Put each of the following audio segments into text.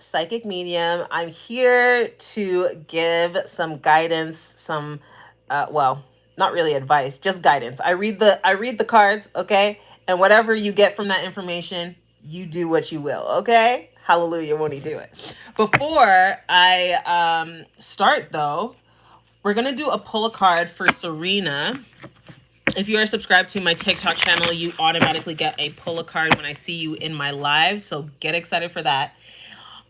Psychic medium. I'm here to give some guidance, some well, not really advice, just guidance. I read the cards, okay? And whatever you get from that information, you do what you will, okay? Hallelujah, won't he do it? Before I start though, we're going to do a pull a card for Serena. If you are subscribed to my TikTok channel, you automatically get a pull a card when I see you in my live, so get excited for that.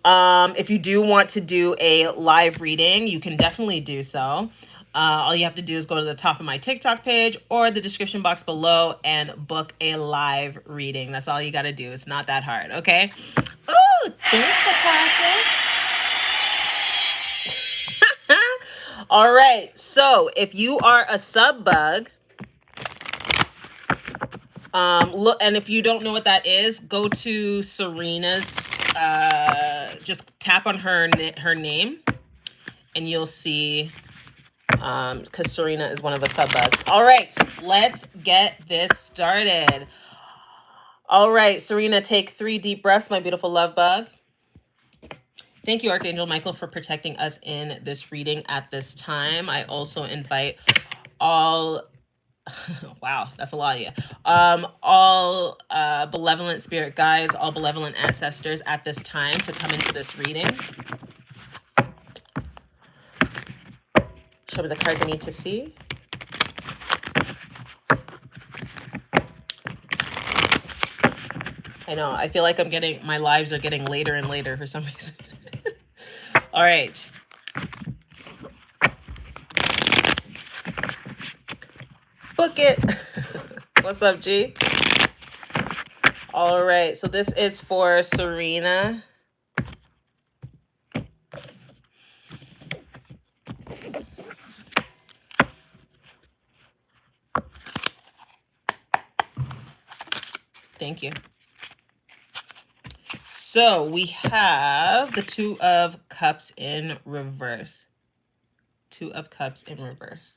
If you do want to do a live reading, you can definitely do so. All you have to do is go to the top of my TikTok page or the description box below and book a live reading. That's all you got to do. It's not that hard, okay? Ooh, thanks, Natasha. All right. So if you are a sub bug, look, and if you don't know what that is, go to Serena's. Just tap on her name, and you'll see. Because Serena is one of the sub bugs. All right, let's get this started. All right, Serena, take 3 deep breaths, my beautiful love bug. Thank you, Archangel Michael, for protecting us in this reading at this time. I also invite all wow, that's a lot of you. All benevolent spirit guides, all benevolent ancestors at this time to come into this reading. Show me the cards I need to see. I know, I feel like my lives are getting later and later for some reason. All right. Book it. What's up, G? All right, so this is for Serena. Thank you. So we have the 2 of Cups in reverse. 2 of Cups in reverse.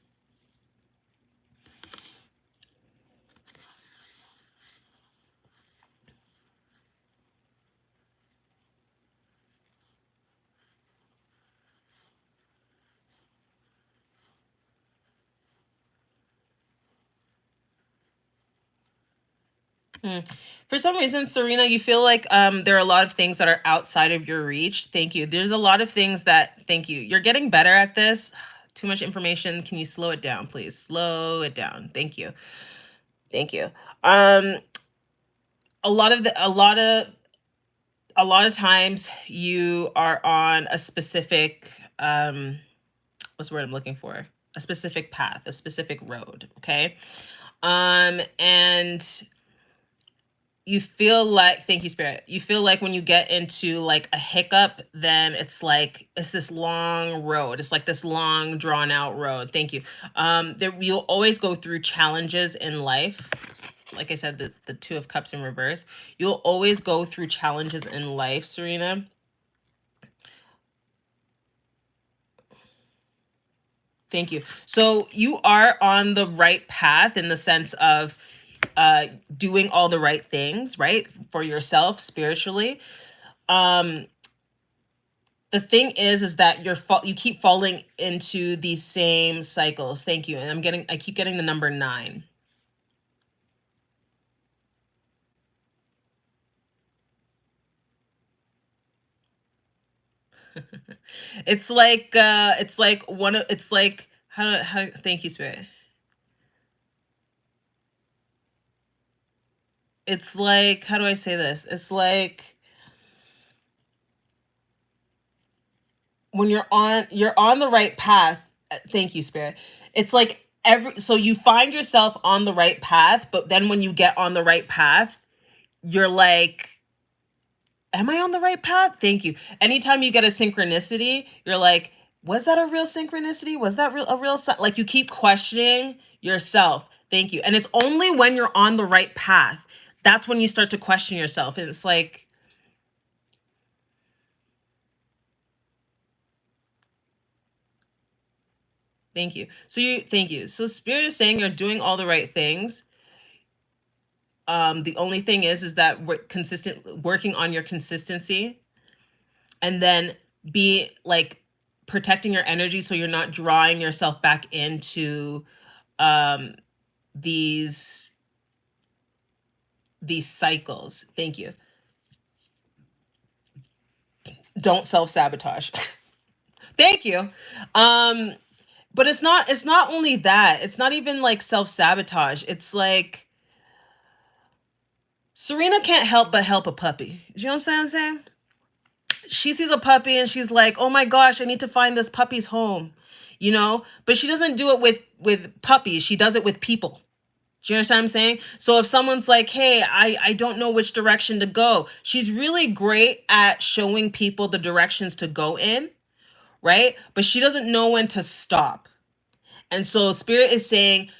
For some reason, Serena, you feel like there are a lot of things that are outside of your reach. Thank you. There's a lot of things that, thank you. You're getting better at this. Too much information. Can you slow it down, please? Slow it down. Thank you. Thank you. A lot of times you are on a specific, what's the word I'm looking for? A specific path, a specific road. Okay. And you feel like, thank you, Spirit. You feel like when you get into like a hiccup, then it's this long road. It's like this long drawn out road. Thank you. You'll always go through challenges in life. Like I said, the 2 of Cups in reverse. You'll always go through challenges in life, Serena. Thank you. So you are on the right path in the sense of doing all the right things, right? For yourself spiritually. The thing is that you keep falling into these same cycles. Thank you. And I keep getting the number 9. It's like how thank you, Spirit. It's like, how do I say this? It's like when you're on the right path. Thank you, Spirit. It's like so you find yourself on the right path, but then when you get on the right path, you're like, am I on the right path? Thank you. Anytime you get a synchronicity, you're like, was that a real synchronicity? Was that a real like you keep questioning yourself. Thank you. And it's only when you're on the right path, that's when you start to question yourself. And it's like, thank you. Thank you. So Spirit is saying you're doing all the right things. The only thing is that we're working on your consistency. and then be like protecting your energy so you're not drawing yourself back into um these cycles. Thank you. Don't self-sabotage. Thank you. um but it's not only that. It's not even like self-sabotage. It's like Serena can't help but help a puppy. You know what I'm saying? She sees a puppy and she's like, "Oh my gosh, I need to find this puppy's home." You know, but she doesn't do it with puppies. She does it with people. Do you understand what I'm saying? So if someone's like, "Hey, I don't know which direction to go," she's really great at showing people the directions to go in, right? But she doesn't know when to stop. And so Spirit is saying,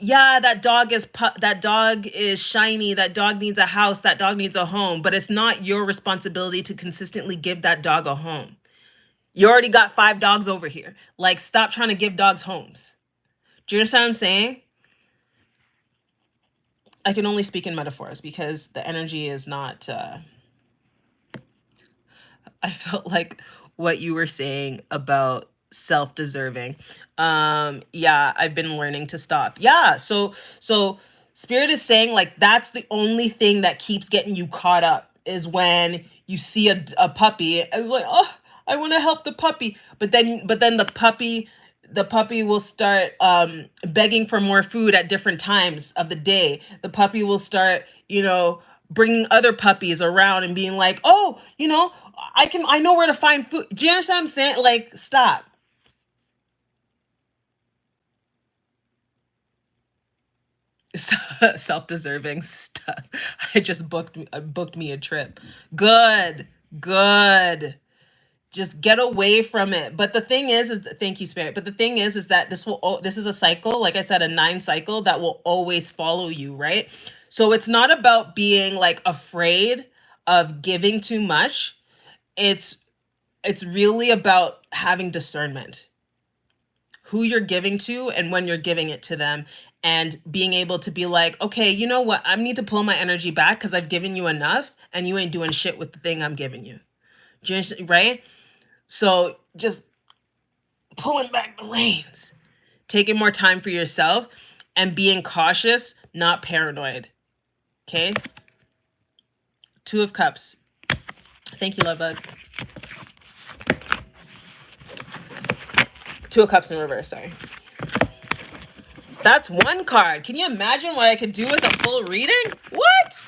yeah, that dog is shiny, that dog needs a house, that dog needs a home, but it's not your responsibility to consistently give that dog a home. You already got 5 dogs over here. Like, stop trying to give dogs homes. Do you understand what I'm saying? I can only speak in metaphors because the energy is not I felt like what you were saying about self-deserving. Yeah, I've been learning to stop. Yeah, so Spirit is saying like that's the only thing that keeps getting you caught up is when you see a puppy and it's like, "Oh, I want to help the puppy." But then the puppy will start begging for more food at different times of the day. The puppy will start, bringing other puppies around and being like, "Oh, I know where to find food." Do you understand what I'm saying? Like, stop. Self-deserving stuff. I just booked me a trip. Good, good. Just get away from it. But the thing is thank you, Spirit. But the thing is that this is a cycle, like I said, a 9 cycle that will always follow you, right? So it's not about being like afraid of giving too much. It's really about having discernment, who you're giving to and when you're giving it to them, and being able to be like, "Okay, you know what? I need to pull my energy back because I've given you enough and you ain't doing shit with the thing I'm giving you." Do you understand, right? So just pulling back the reins, taking more time for yourself, and being cautious, not paranoid. Okay? 2 of Cups. Thank you, love bug. 2 of Cups in reverse, sorry. That's 1 card. Can you imagine what I could do with a full reading? What?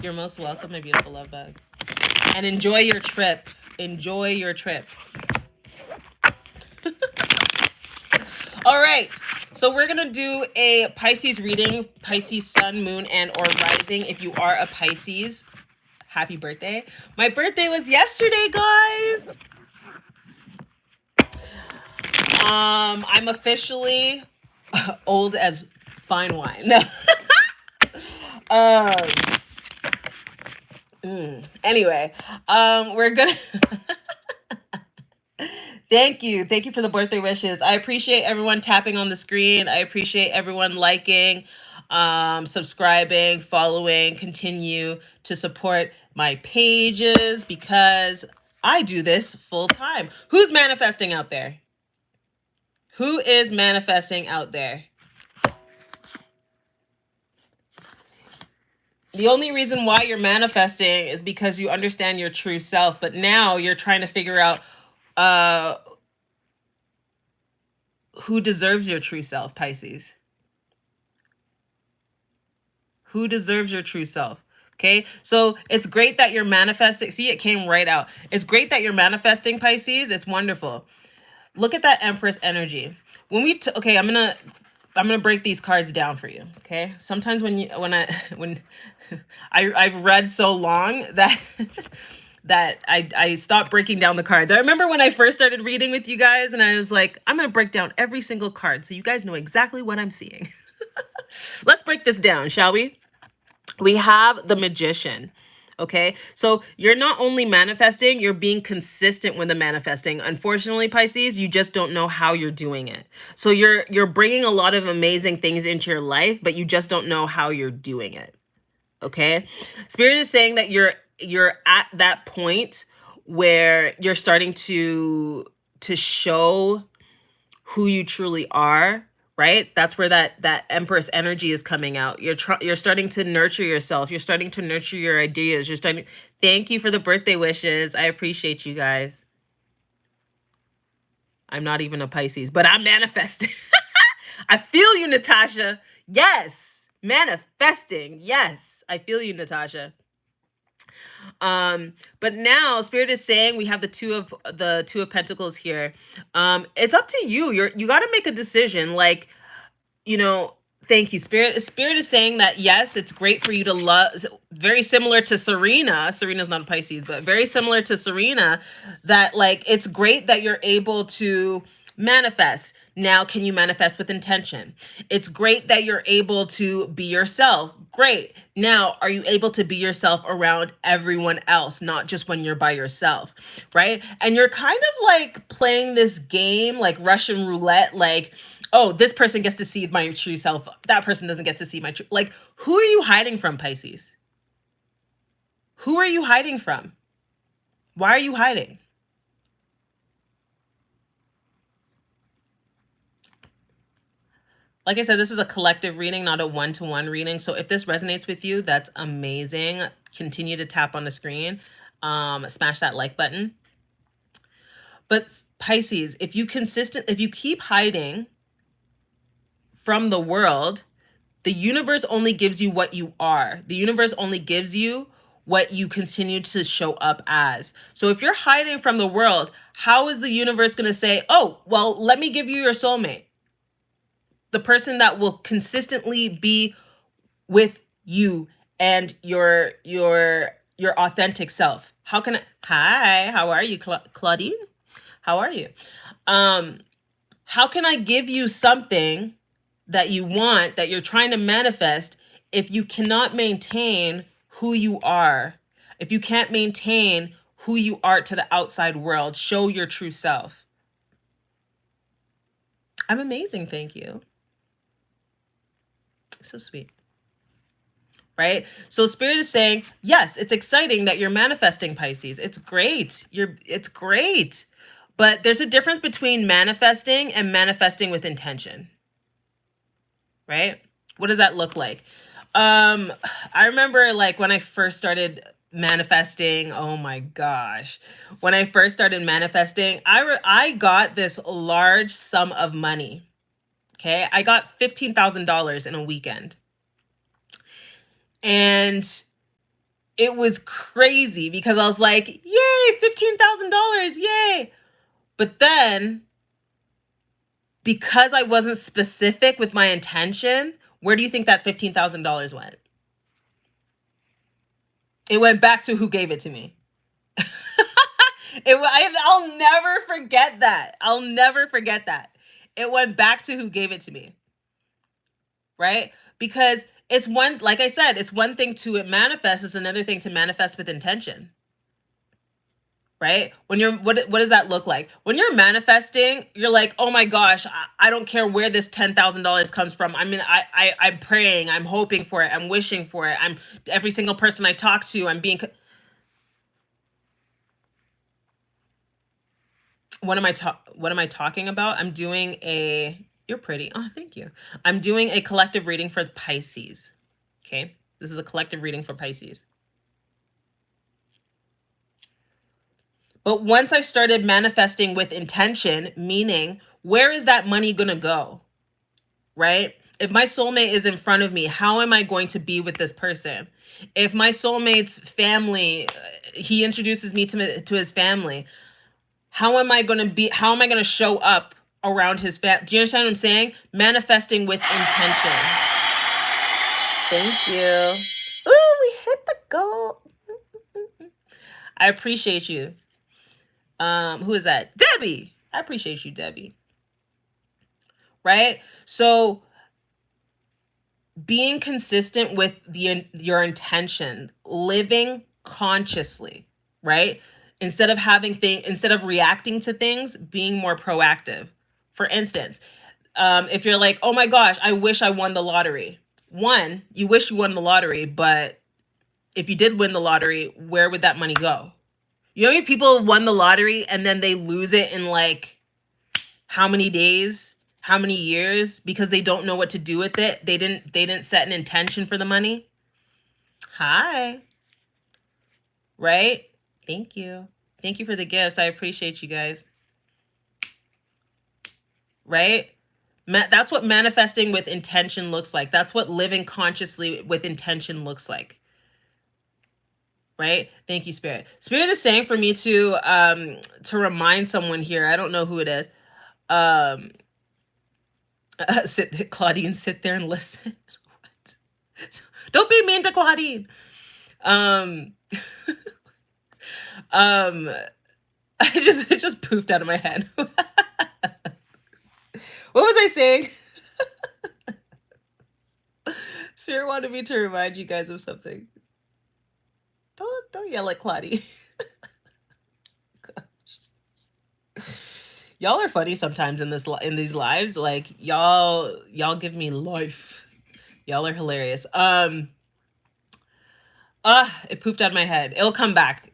You're most welcome, my beautiful love bug. And enjoy your trip. Enjoy your trip. All right. So we're going to do a Pisces reading, Pisces sun, moon, and or rising. If you are a Pisces, happy birthday. My birthday was yesterday, guys. I'm officially old as fine wine. No. Anyway, we're gonna thank you for the birthday wishes. I appreciate everyone tapping on the screen. I appreciate everyone liking, subscribing, following. Continue to support my pages because I do this full time. Who's manifesting out there? Who is manifesting out there? The only reason why you're manifesting is because you understand your true self, but now you're trying to figure out who deserves your true self, Pisces. Who deserves your true self? Okay, so it's great that you're manifesting. See, it came right out. It's great that you're manifesting, Pisces. It's wonderful. Look at that Empress energy. When we okay, I'm gonna break these cards down for you. Okay, sometimes when I've read so long that that I stopped breaking down the cards. I remember when I first started reading with you guys, and I was like, I'm gonna break down every single card so you guys know exactly what I'm seeing. Let's break this down, shall we? We have the Magician. Okay, so you're not only manifesting, you're being consistent with the manifesting. Unfortunately, Pisces, you just don't know how you're doing it. So you're bringing a lot of amazing things into your life, but you just don't know how you're doing it. Okay, Spirit is saying that you're at that point where you're starting to show who you truly are, right? That's where that Empress energy is coming out. You're starting to nurture yourself. You're starting to nurture your ideas. You're starting. Thank you for the birthday wishes. I appreciate you guys. I'm not even a Pisces, but I'm manifesting. I feel you, Natasha. Yes, manifesting. Yes, I feel you, Natasha. But now Spirit is saying we have the two of Pentacles here. It's up to you. You got to make a decision. Like, you know, thank you, Spirit is saying that yes, it's great for you to love. Very similar to Serena. Serena's not a Pisces, but very similar to Serena. That like it's great that you're able to manifest. Now, can you manifest with intention? It's great that you're able to be yourself. Great. Now, are you able to be yourself around everyone else, not just when you're by yourself, right? And you're kind of like playing this game like Russian roulette, like, oh, this person gets to see my true self. That person doesn't get to see my true. Like, who are you hiding from, Pisces? Who are you hiding from? Why are you hiding? Like I said, this is a collective reading, not a one-to-one reading. So if this resonates with you, that's amazing. Continue to tap on the screen. Smash that like button. But Pisces, if you keep hiding from the world, the universe only gives you what you are. The universe only gives you what you continue to show up as. So if you're hiding from the world, how is the universe going to say, oh, well, let me give you your soulmate? The person that will consistently be with you and your authentic self. How can I, hi, how are you, Claudine? How are you? How can I give you something that you want, that you're trying to manifest, if you cannot maintain who you are? If you can't maintain who you are to the outside world, show your true self. I'm amazing, thank you. So sweet. Right? So Spirit is saying, yes, it's exciting that you're manifesting, Pisces. It's great. It's great. But there's a difference between manifesting and manifesting with intention. Right? What does that look like? I remember like when I first started manifesting, oh my gosh. When I first started manifesting, I got this large sum of money. Okay? I got $15,000 in a weekend. And it was crazy because I was like, yay, $15,000, yay. But then, because I wasn't specific with my intention, where do you think that $15,000 went? It went back to who gave it to me. I'll never forget that. I'll never forget that. It went back to who gave it to me. Right? Because it's one, like I said, it's one thing to manifest, it's another thing to manifest with intention. Right? When you're, what does that look like? When you're manifesting, you're like, oh my gosh, I don't care where this $10,000 comes from. I mean, I'm praying, I'm hoping for it, I'm wishing for it. I'm every single person I talk to, I'm being. What am I talking about? I'm doing a. You're pretty. Oh, thank you. I'm doing a collective reading for Pisces. Okay, this is a collective reading for Pisces. But once I started manifesting with intention, meaning where is that money going to go? Right? If my soulmate is in front of me, how am I going to be with this person? If my soulmate's family, he introduces me to his family, how am I going to show up around his family? Do you understand what I'm saying? Manifesting with intention. Thank you. Ooh, we hit the goal. I appreciate you. Who is that? Debbie. I appreciate you, Debbie. Right? So being consistent with your intention, living consciously, right? Instead of reacting to things, being more proactive. For instance, if you're like, oh my gosh, I wish I won the lottery. One, you wish you won the lottery, but if you did win the lottery, where would that money go? You know, how many people won the lottery and then they lose it in like how many days, how many years, because they don't know what to do with it. They didn't set an intention for the money. Hi. Right? Thank you. Thank you for the gifts. I appreciate you guys. Right? That's what manifesting with intention looks like. That's what living consciously with intention looks like. Right? Thank you, Spirit. Spirit is saying for me to remind someone here. I don't know who it is. Claudine, sit there and listen. What? Don't be mean to Claudine. It just poofed out of my head. What was I saying? Spirit wanted me to remind you guys of something. Don't yell at Claudie. Gosh. Y'all are funny sometimes in these lives. Like y'all give me life. Y'all are hilarious. It poofed out of my head. It'll come back.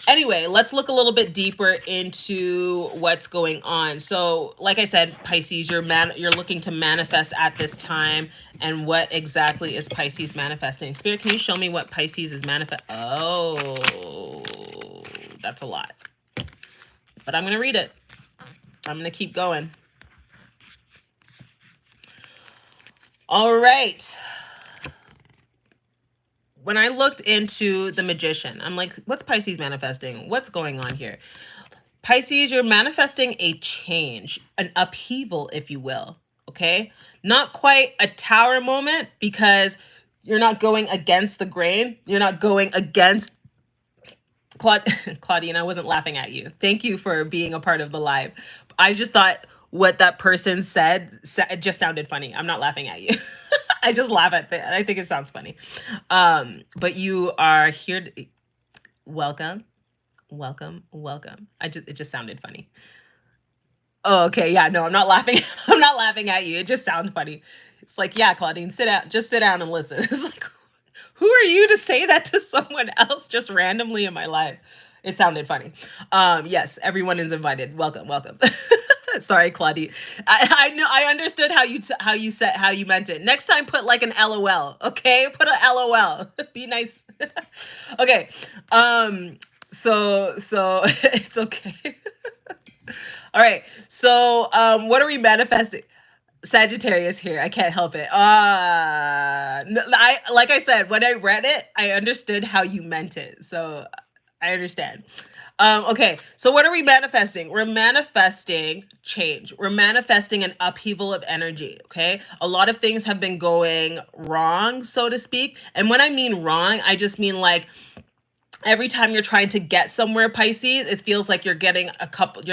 Anyway, let's look a little bit deeper into what's going on. So, like I said, Pisces, you're looking to manifest at this time. And what exactly is Pisces manifesting? Spirit, can you show me what Pisces is manifest? Oh, that's a lot. But I'm going to read it. I'm going to keep going. All right. When I looked into the Magician, I'm like, what's Pisces manifesting? What's going on here? Pisces, you're manifesting a change, an upheaval, if you will. Okay. Not quite a tower moment because you're not going against the grain. You're not going against Claudine. I wasn't laughing at you. Thank you for being a part of the live. I just thought what that person said just sounded funny. I'm not laughing at you. I just laugh at that. I think it sounds funny. But you are here. Welcome. It just sounded funny. Oh, okay. Yeah, no, I'm not laughing. I'm not laughing at you. It just sounds funny. It's like, yeah, Claudine, just sit down and listen. It's like, who are you to say that to someone else just randomly in my life? It sounded funny. Yes, everyone is invited. Welcome. Sorry, Claudine. I know. I understood how you meant it. Next time, put like an LOL. Okay, put a LOL. Be nice. Okay. So it's okay. All right. So what are we manifesting? Sagittarius here. I can't help it. Like I said, when I read it, I understood how you meant it. So I understand. Okay, so what are we manifesting? We're manifesting change. We're manifesting an upheaval of energy, okay? A lot of things have been going wrong, so to speak. And when I mean wrong, I just mean like every time you're trying to get somewhere, Pisces, it feels like you're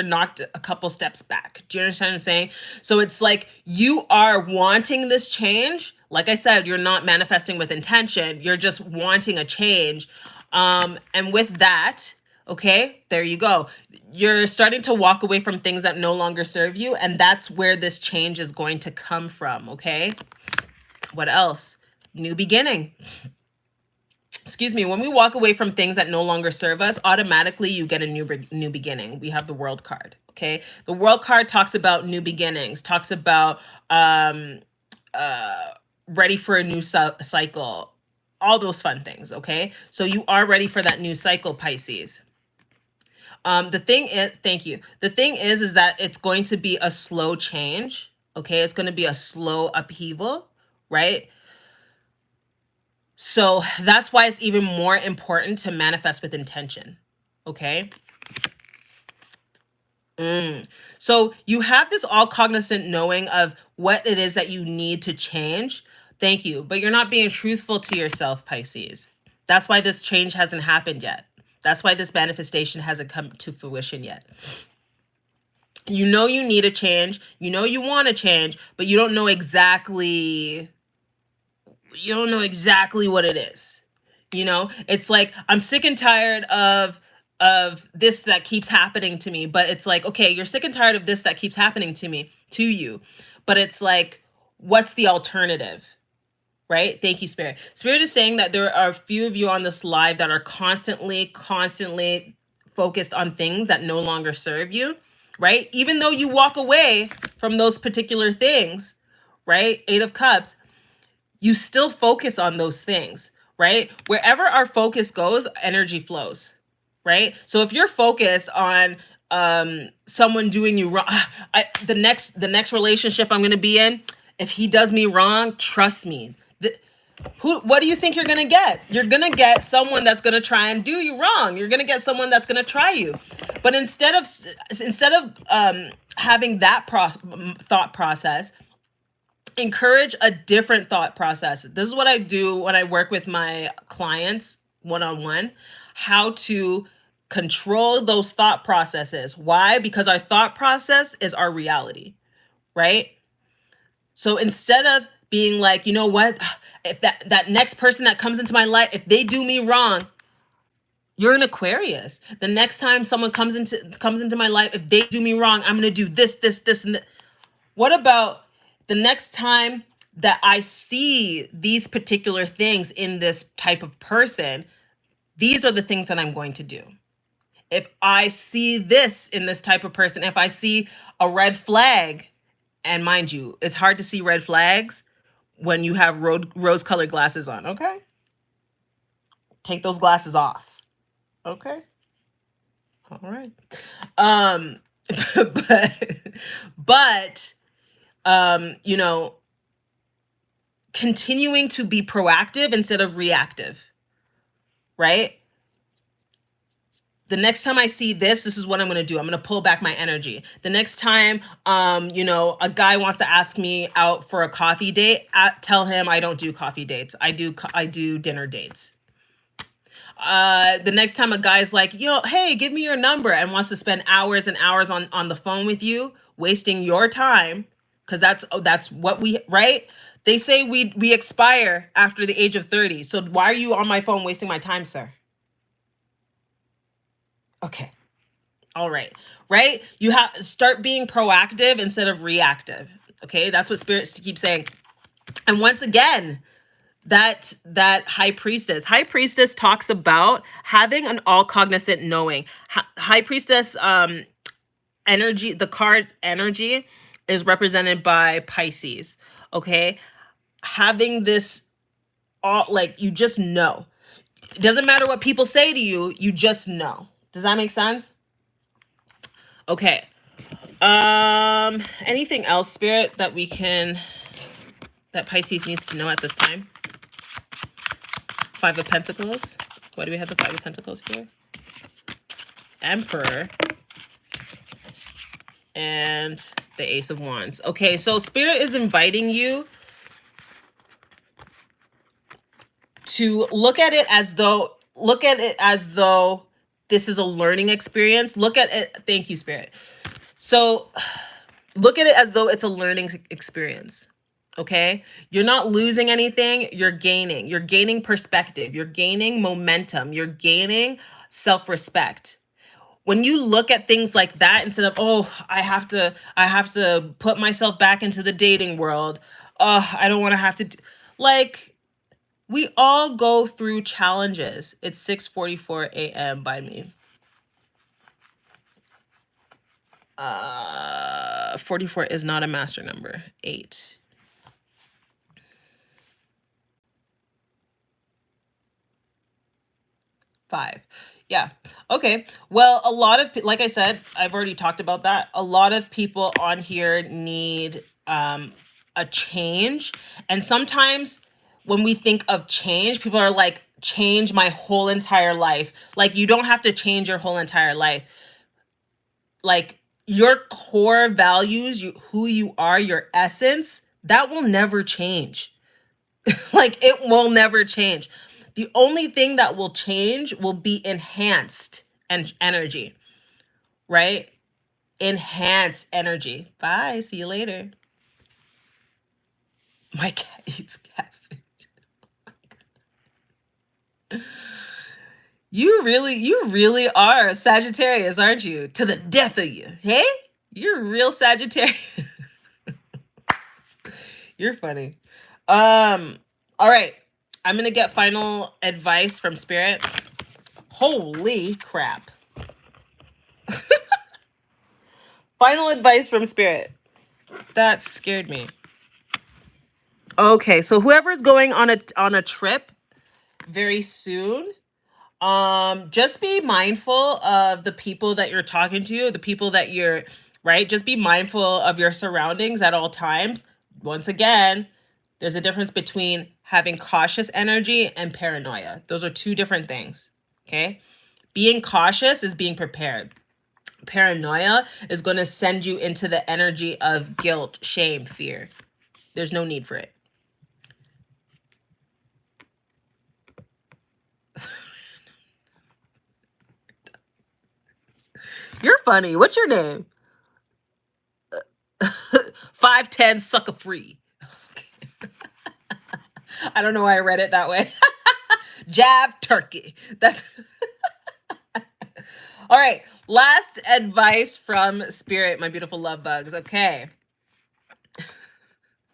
knocked a couple steps back. Do you understand what I'm saying? So it's like you are wanting this change. Like I said, you're not manifesting with intention. You're just wanting a change. And with that, okay, there you go. You're starting to walk away from things that no longer serve you. And that's where this change is going to come from, okay? What else? New beginning. Excuse me, when we walk away from things that no longer serve us, automatically you get a new beginning. We have the World card, okay? The World card talks about new beginnings, talks about ready for a new cycle, all those fun things, okay? So you are ready for that new cycle, Pisces. The thing is, thank you. The thing is that it's going to be a slow change, okay? It's going to be a slow upheaval, right? So that's why it's even more important to manifest with intention, okay? So you have this all cognizant knowing of what it is that you need to change. Thank you. But you're not being truthful to yourself, Pisces. That's why this change hasn't happened yet. That's why this manifestation hasn't come to fruition yet. You know you need a change. You know you want to change, but you don't know exactly what it is. You know, it's like, I'm sick and tired of this that keeps happening to me. But it's like, okay, you're sick and tired of this that keeps happening to you. But it's like, what's the alternative? right? Thank you, Spirit. Spirit is saying that there are a few of you on this live that are constantly focused on things that no longer serve you, right? Even though you walk away from those particular things, right? Eight of Cups, you still focus on those things, right? Wherever our focus goes, energy flows, right? So if you're focused on someone doing you wrong, the next relationship I'm going to be in, if he does me wrong, trust me. What do you think you're going to get? You're going to get someone that's going to try and do you wrong. You're going to get someone that's going to try you. But instead of having that thought process, encourage a different thought process. This is what I do when I work with my clients one-on-one, how to control those thought processes. Why? Because our thought process is our reality, right? So instead of being like, you know what, if that next person that comes into my life, if they do me wrong, you're an Aquarius. The next time someone comes into my life, if they do me wrong, I'm going to do this, and that. What about the next time that I see these particular things in this type of person? These are the things that I'm going to do. If I see this in this type of person, if I see a red flag, and mind you, it's hard to see red flags when you have rose-colored glasses on, okay? Take those glasses off, okay? All right. But you know, continuing to be proactive instead of reactive, right? The next time I see this is what I'm going to do. I'm going to pull back my energy. The next time, you know, a guy wants to ask me out for a coffee date, tell him I don't do coffee dates. I do dinner dates. The next time a guy's like, you know, hey, give me your number, and wants to spend hours and hours on the phone with you, wasting your time, because that's what we, right? They say we expire after the age of 30. So why are you on my phone wasting my time, sir? Okay. All right. Right? You have start being proactive instead of reactive. Okay? That's what Spirit keeps saying. And once again, that high priestess talks about having an all cognizant knowing. High priestess energy, the card's energy is represented by Pisces. Okay? Having this all, like, you just know. It doesn't matter what people say to you, you just know. Does that make sense? Okay. Anything else, Spirit, that Pisces needs to know at this time? Five of Pentacles. Why do we have the Five of Pentacles here? Emperor. And the Ace of Wands. Okay, so Spirit is inviting you to look at it as though this is a learning experience. Look at it. Thank you, Spirit. So look at it as though it's a learning experience. Okay? You're not losing anything. You're gaining. You're gaining perspective. You're gaining momentum. You're gaining self-respect. When you look at things like that, instead of, oh, I have to put myself back into the dating world. Oh, I don't want to have to like, we all go through challenges. It's 6:44 a.m. by me. 44 is not a master number. 8. Five. Yeah. Okay. Well, a lot of, like I said, I've already talked about that. A lot of people on here need a change. And sometimes when we think of change, people are like, change my whole entire life. Like, you don't have to change your whole entire life. Like, your core values, who you are, your essence, that will never change. Like, it will never change. The only thing that will change will be enhanced and energy, right? Enhanced energy. Bye. See you later. My cat eats catfish. You really are a Sagittarius, aren't you? To the death of you. Hey? You're a real Sagittarius. You're funny. All right. I'm going to get final advice from Spirit. Holy crap. Final advice from Spirit. That scared me. Okay, so whoever's going on a trip very soon, just be mindful of the people that you're talking to, the people that you're, right? Just be mindful of your surroundings at all times. Once again, there's a difference between having cautious energy and paranoia. Those are two different things, okay? Being cautious is being prepared. Paranoia is going to send you into the energy of guilt, shame, fear. There's no need for it. You're funny. What's your name? 510 sucker free. I don't know why I read it that way. Jab turkey. That's all right. Last advice from Spirit, my beautiful love bugs. Okay.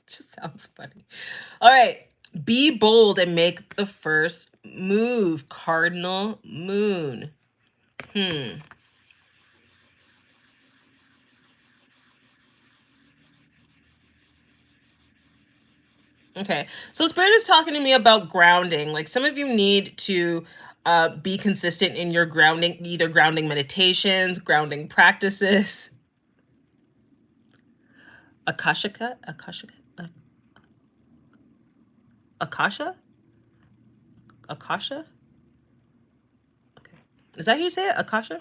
Just sounds funny. All right. Be bold and make the first move. Cardinal moon. Okay. So Spirit is talking to me about grounding. Like some of you need to be consistent in your grounding, either grounding meditations, grounding practices. Akasha? Akasha? Akasha? Okay. Is that how you say it? Akasha?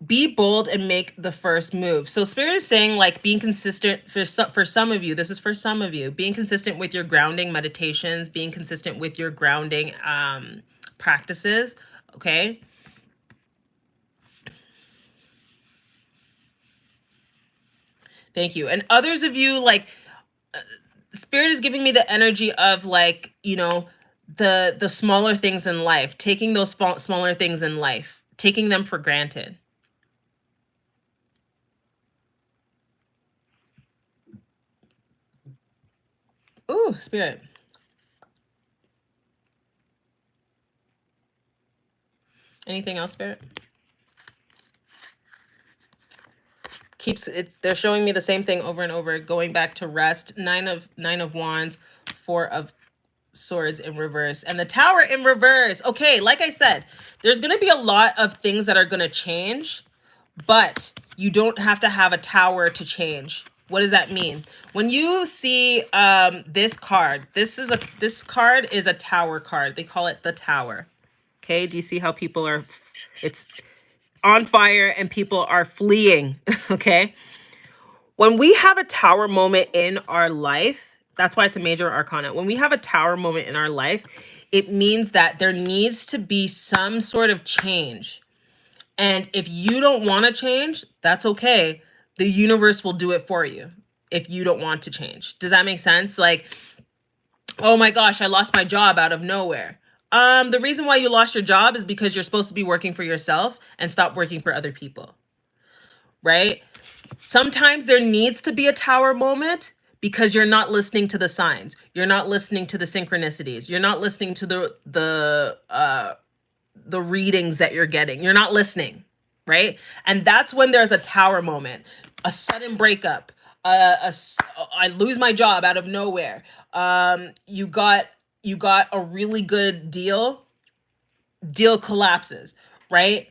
Be bold and make the first move. So Spirit is saying like being consistent for some of you. This is for some of you. Being consistent with your grounding meditations, being consistent with your grounding practices, okay? Thank you. And others of you, like Spirit is giving me the energy of like, you know, the smaller things in life, taking those smaller things in life, taking them for granted. Ooh, Spirit. Anything else, Spirit? Keeps it. They're showing me the same thing over and over, going back to rest. Nine of Wands, 4 of Swords in reverse, and the Tower in reverse. Okay, like I said, there's going to be a lot of things that are going to change, but you don't have to have a tower to change. What does that mean? When you see this card, this card is a tower card. They call it the Tower. Okay, do you see how people are, it's on fire and people are fleeing, okay? When we have a tower moment in our life, that's why it's a major arcana. When we have a tower moment in our life, it means that there needs to be some sort of change. And if you don't want to change, that's okay. The universe will do it for you if you don't want to change. Does that make sense? Like, oh my gosh, I lost my job out of nowhere. The reason why you lost your job is because you're supposed to be working for yourself and stop working for other people, right? Sometimes there needs to be a tower moment because you're not listening to the signs. You're not listening to the synchronicities. You're not listening to the readings that you're getting. You're not listening, right? And that's when there's a tower moment, a sudden breakup. I lose my job out of nowhere. You got a really good deal collapses, right?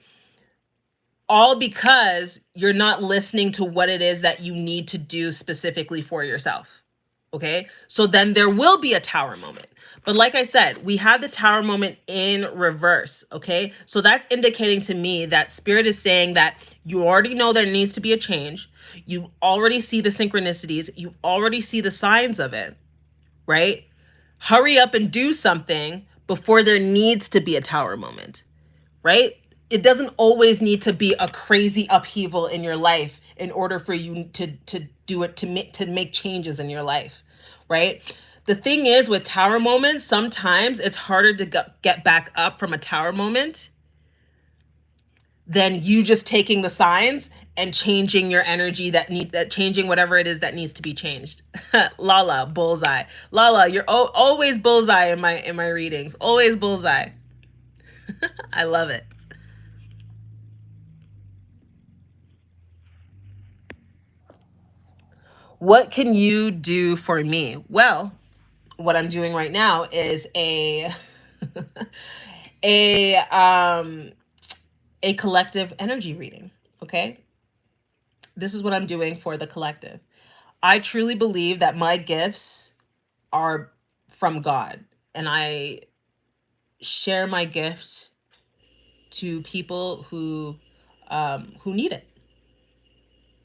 All because you're not listening to what it is that you need to do specifically for yourself. Okay. So then there will be a tower moment. But like I said, we have the tower moment in reverse. Okay. So that's indicating to me that Spirit is saying that you already know there needs to be a change. You already see the synchronicities. You already see the signs of it, right? Hurry up and do something before there needs to be a tower moment, right? It doesn't always need to be a crazy upheaval in your life in order for you to do it, to make changes in your life, right? The thing is with tower moments, sometimes it's harder to get back up from a tower moment than you just taking the signs and changing your energy that changing whatever it is that needs to be changed. Lala, bullseye. Lala, you're always bullseye in my readings. Always bullseye. I love it. What can you do for me? Well, what I'm doing right now is a a collective energy reading, okay? This is what I'm doing for the collective. I truly believe that my gifts are from God, and I share my gifts to people who need it.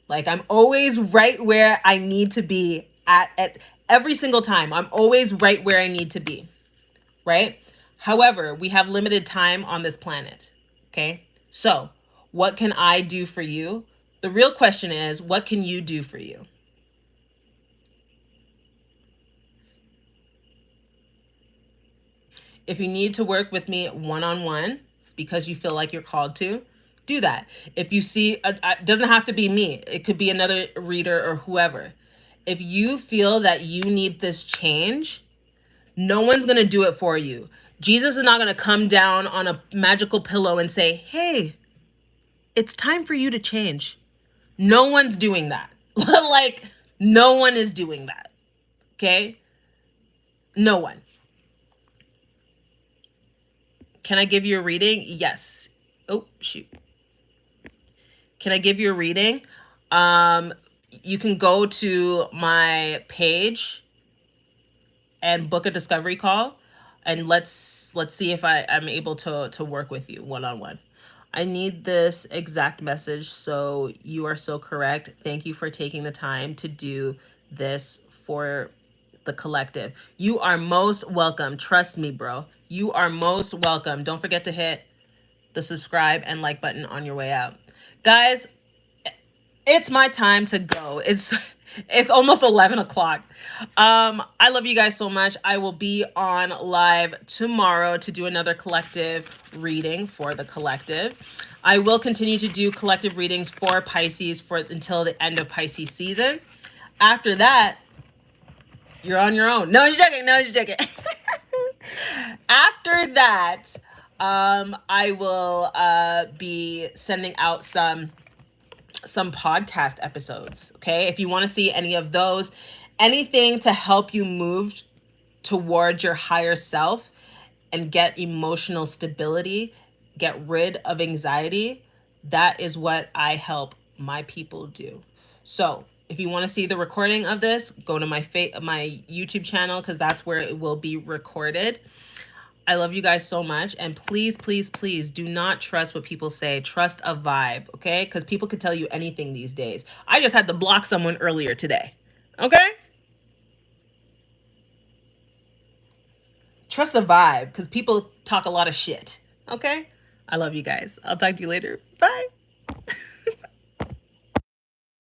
Like, I'm always right where I need to be at every single time. I'm always right where I need to be, right? However, we have limited time on this planet. Okay? So, what can I do for you? The real question is, what can you do for you? If you need to work with me one-on-one because you feel like you're called to, do that. If you see, it doesn't have to be me. It could be another reader or whoever. If you feel that you need this change, no one's going to do it for you. Jesus is not going to come down on a magical pillow and say, hey, it's time for you to change. No one's doing that. Like, no one is doing that. Okay? No one. Can I give you a reading? Yes. Oh, shoot. Can I give you a reading? You can go to my page and book a discovery call, and let's see if I'm able to work with you one-on-one. I need this exact message. So you are so correct. Thank you for taking the time to do this for the collective. You are most welcome. Trust me, bro. You are most welcome. Don't forget to hit the subscribe and like button on your way out. Guys, it's my time to go. It's almost 11 o'clock. I love you guys so much. I will be on live tomorrow to do another collective reading for the collective. I will continue to do collective readings for Pisces until the end of Pisces season. After that, you're on your own. No, you're joking. No, you're joking. After that, I will be sending out some podcast episodes. Okay. If you want to see any of those, anything to help you move towards your higher self and get emotional stability, get rid of anxiety, that is what I help my people do. So if you want to see the recording of this, go to my YouTube channel, because that's where it will be recorded. I love you guys so much. And please, please, please do not trust what people say. Trust a vibe, okay? Because people could tell you anything these days. I just had to block someone earlier today, okay? Trust the vibe, because people talk a lot of shit, okay? I love you guys. I'll talk to you later. Bye.